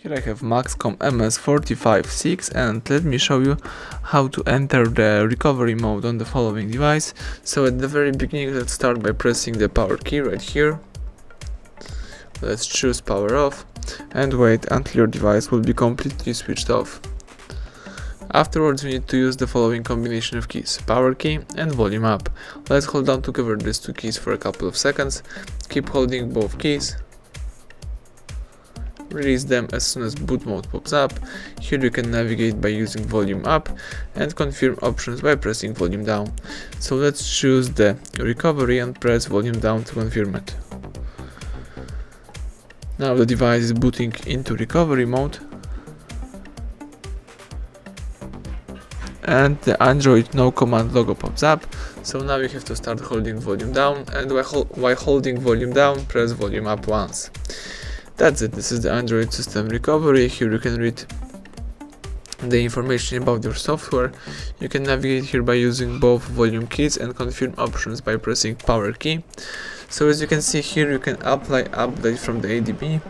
Here I have MAXCOM MS456 and let me show you how to enter the recovery mode on the following device. So at the very beginning, let's start by pressing the power key right here. Let's choose power off and wait until your device will be completely switched off. Afterwards, we need to use the following combination of keys: power key and volume up. Let's hold down together these two keys for a couple of seconds. Keep holding both keys. Release them as soon as boot mode pops up. Here you can navigate by using volume up and confirm options by pressing volume down. So let's choose the recovery and press volume down to confirm it. Now the device is booting into recovery mode and the Android no command logo pops up. So now you have to start holding volume down, and while holding volume down, press volume up once. That's it. This is the Android system recovery. Here you can read the information about your software. You can navigate here by using both volume keys and confirm options by pressing power key. So as you can see here, you can apply update from the ADB.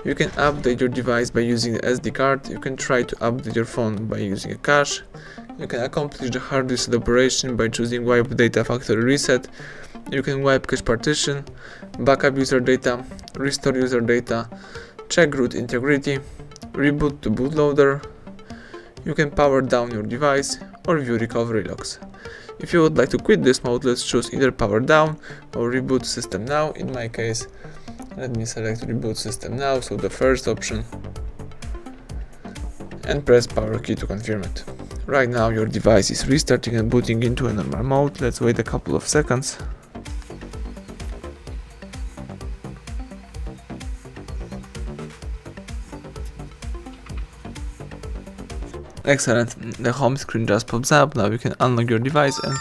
You can update your device by using the SD card. You can try to update your phone by using a cache. You can accomplish the hard reset operation by choosing wipe data factory reset. You can wipe cache partition, backup user data, restore user data, check root integrity, reboot to bootloader. You can power down your device or view recovery logs. If you would like to quit this mode, let's choose either power down or reboot system now. In my case, let me select reboot system now, so the first option, and press power key to confirm it. Right now your device is restarting and booting into a normal mode. Let's wait a couple of seconds. Excellent, the home screen just pops up. Now you can unlock your device and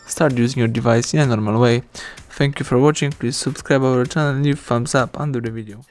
start using your device in a normal way. Thank you for watching. Please subscribe our channel and leave thumbs up under the video.